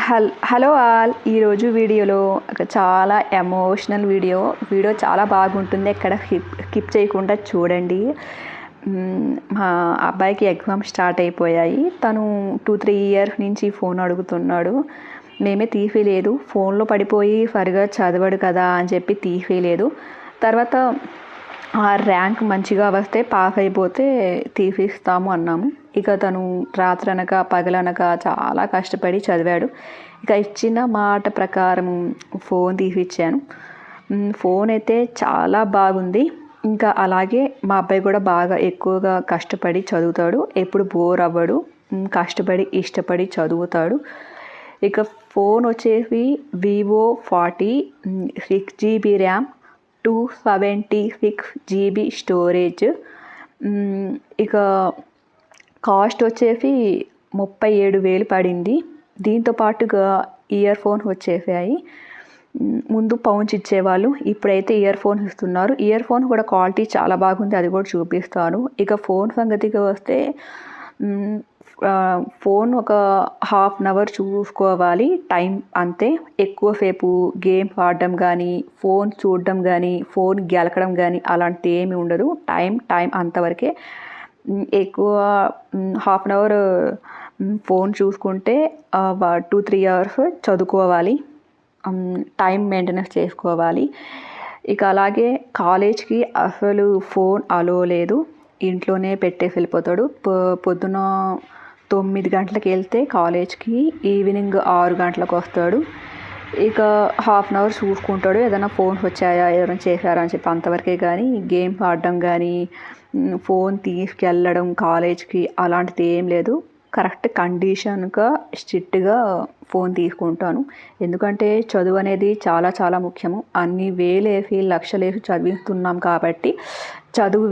Hello all. ఈరోజు వీడియోలో ఒక చాలా ఎమోషనల్ వీడియో చాలా బాగుంటుంది. ఎక్కడ స్కిప్ చేయకుండా చూడండి. మా అబ్బాయికి ఎగ్జామ్ స్టార్ట్ అయిపోయాయి. తను 2-3 ఇయర్స్ నుంచి ఫోన్ అడుగుతున్నాడు. మేమే తీసేయలేదు. ఫోన్లో పడిపోయి సరిగా చదవడు కదా అని చెప్పి తీసేయలేదు. తర్వాత ఆ ర్యాంక్ మంచిగా వస్తే పాస్ అయిపోతే తీసిస్తాము అన్నాము. ఇక తను రాత్రనక పగలనక చాలా కష్టపడి చదివాడు. ఇక ఇచ్చిన మాట ప్రకారం ఫోన్ తీసిచ్చాను. ఫోన్ అయితే చాలా బాగుంది. ఇంకా అలాగే మా అబ్బాయి కూడా బాగా ఎక్కువగా కష్టపడి చదువుతాడు. ఎప్పుడు బోర్ అవ్వడు. కష్టపడి ఇష్టపడి చదువుతాడు. ఇక ఫోన్ వచ్చేసి Vivo 40 6GB RAM 276 GB storage. ఇక కాస్ట్ వచ్చేసి 37,000 పడింది. దీంతో పాటుగా ఇయర్ ఫోన్ వచ్చేసాయి. ముందు పౌంచ్ ఇచ్చేవాళ్ళు, ఇప్పుడైతే ఇయర్ ఫోన్ ఇస్తున్నారు. ఇయర్ ఫోన్ కూడా క్వాలిటీ చాలా బాగుంది, అది కూడా చూపిస్తాను. ఇక ఫోన్ సంగతికి వస్తే ఫోన్ ఒక హాఫ్ అన్ అవర్ చూసుకోవాలి, టైం అంతే. ఎక్కువసేపు గేమ్ ఆడడం కానీ, ఫోన్ చూడడం కానీ, ఫోన్ గెలకడం కానీ అలాంటిది ఏమి ఉండదు. టైం అంతవరకే. ఎక్కువ హాఫ్ అన్ అవర్ ఫోన్ చూసుకుంటే 2-3 అవర్స్ చదువుకోవాలి. టైం మెయింటెనెన్స్ చేసుకోవాలి. ఇక అలాగే కాలేజ్కి అసలు ఫోన్ అలో లేదు. ఇంట్లోనే పెట్టేసి వెళ్ళిపోతాడు. పొద్దున 9 గంటలకు వెళ్తే కాలేజ్కి, ఈవినింగ్ 6 గంటలకు వస్తాడు. ఇక హాఫ్ అన్ అవర్ చూసుకుంటాడు. ఏదైనా ఫోన్స్ వచ్చాయా, ఏదైనా చేశారా అని చెప్పి అంతవరకే. కానీ గేమ్ ఆడడం కానీ, ఫోన్ తీసుకెళ్ళడం కాలేజ్కి అలాంటిది ఏం లేదు. కరెక్ట్ కండిషన్గా స్ట్రిక్ట్గా ఫోన్ తీసుకుంటాను. ఎందుకంటే చదువు అనేది చాలా చాలా ముఖ్యము. అన్ని వేలేసి లక్షలేసి చదివిస్తున్నాం కాబట్టి చదువు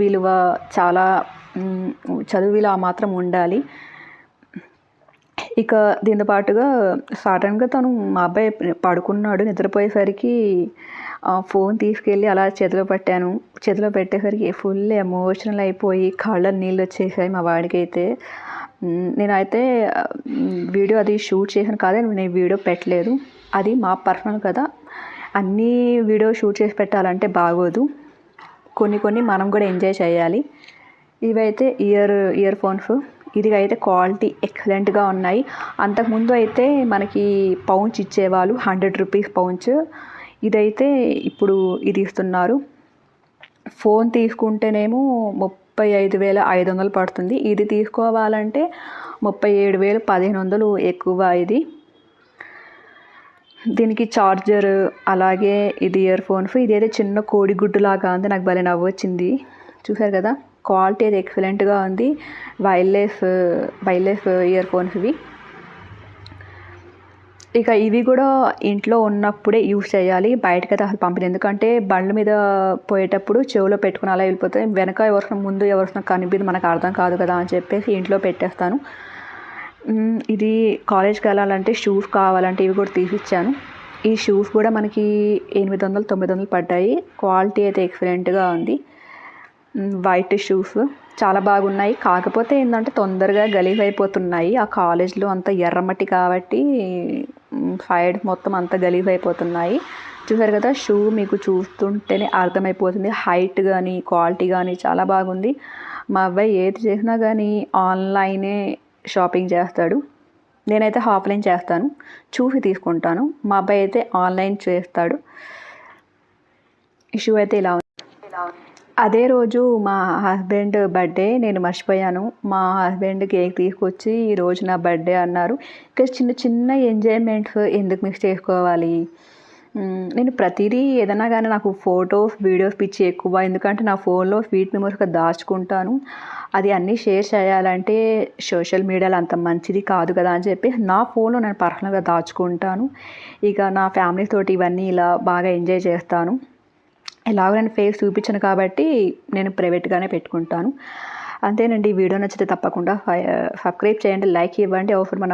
విలువ మాత్రం ఉండాలి. ఇక దీంతో పాటుగా సడన్గా మా అబ్బాయి పడుకున్నాడు. నిద్రపోయేసరికి ఫోన్ తీసుకెళ్ళి అలా చేతిలో పెట్టేసరికి ఫుల్ ఎమోషనల్ అయిపోయి కళ్ళ నీళ్ళు వచ్చేసాయి మా వాడికైతే. నేనైతే వీడియో అది షూట్ చేశాను కాదు, నేను వీడియో పెట్టలేదు. అది మా పర్సనల్ కదా, అన్నీ వీడియో షూట్ చేసి పెట్టాలంటే బాగోదు. కొన్ని మనం కూడా ఎంజాయ్ చేయాలి. ఇవైతే ఇయర్ ఫోన్స్. ఇది అయితే క్వాలిటీ ఎక్సలెంట్గా ఉన్నాయి. అంతకుముందు అయితే మనకి పౌంచ్ ఇచ్చేవాళ్ళు, 100 రూపీస్ పౌంచ్. ఇదైతే ఇప్పుడు ఇది ఇస్తున్నారు. ఫోన్ తీసుకుంటేనేమో 35,500 పడుతుంది. ఇది తీసుకోవాలంటే 37,000-1,500 ఎక్కువ. దీనికి ఛార్జర్, అలాగే ఇది ఇయర్ ఫోన్స్. ఇదైతే చిన్న కోడిగుడ్డులాగా ఉంది, నాకు భలే నవ్వొచ్చింది. చూసారు కదా, క్వాలిటీ అయితే ఎక్సలెంట్గా ఉంది. వైర్లెస్ ఇయర్ ఫోన్స్ ఇవి. ఇక ఇవి కూడా ఇంట్లో ఉన్నప్పుడే యూజ్ చేయాలి, బయటకైతే అసలు పంపించదు. ఎందుకంటే బండ్ల మీద పోయేటప్పుడు చెవిలో పెట్టుకుని అలా వెళ్ళిపోతాయి. వెనక ఎవరిన ముందు ఎవరిన కనిపించి మనకు అర్థం కాదు కదా అని చెప్పేసి ఇంట్లో పెట్టేస్తాను. ఇది కాలేజ్కి వెళ్ళాలంటే షూస్ కావాలంటే ఇవి కూడా తీసిచ్చాను. ఈ షూస్ కూడా మనకి 800-900 పడ్డాయి. క్వాలిటీ అయితే ఎక్సలెంట్గా ఉంది. వైట్ షూస్ చాలా బాగున్నాయి. కాకపోతే ఏంటంటే తొందరగా గలీజ్ అయిపోతున్నాయి. ఆ కాలేజ్లో అంతా ఎర్రమట్టి కాబట్టి సైడ్ మొత్తం అంతా గలీజ్ అయిపోతున్నాయి. చూసారు కదా, షూ మీకు చూస్తుంటేనే అర్థమైపోతుంది. హైట్ కానీ క్వాలిటీ కానీ చాలా బాగుంది. మా అబ్బాయి ఏది చేసినా కానీ ఆన్లైనే షాపింగ్ చేస్తాడు. నేనైతే ఆఫ్లైన్ చేస్తాను, చూసి తీసుకుంటాను. మా అబ్బాయి అయితే ఆన్లైన్ చేస్తాడు. ఈ షూ అయితే ఇలా ఉంది. అదే రోజు మా హస్బెండ్ బర్త్డే, నేను మర్చిపోయాను. మా హస్బెండ్ కేక్ తీసుకొచ్చి ఈరోజు నా బర్త్డే అన్నారు. ఇక చిన్న ఎంజాయ్మెంట్స్ ఎందుకు మిస్ చేసుకోవాలి. నేను ప్రతిదీ ఏదైనా కానీ నాకు ఫొటోస్ వీడియోస్ పిచ్చి ఎక్కువ. ఎందుకంటే నా ఫోన్లో స్వీట్ మెమరీస్గా దాచుకుంటాను. అది అన్నీ షేర్ చేయాలంటే సోషల్ మీడియాలో అంత మంచిది కాదు కదా అని చెప్పి నా ఫోన్లో నేను పర్సనల్గా దాచుకుంటాను. ఇక నా ఫ్యామిలీ తోటి ఇవన్నీ ఇలా బాగా ఎంజాయ్ చేస్తాను. ఎలాగో నేను ఫేస్ చూపించాను కాబట్టి నేను ప్రైవేట్గానే పెట్టుకుంటాను. అంతేనండి. వీడియో నచ్చితే తప్పకుండా సబ్స్క్రైబ్ చేయండి, లైక్ ఇవ్వండి. అవసరం మన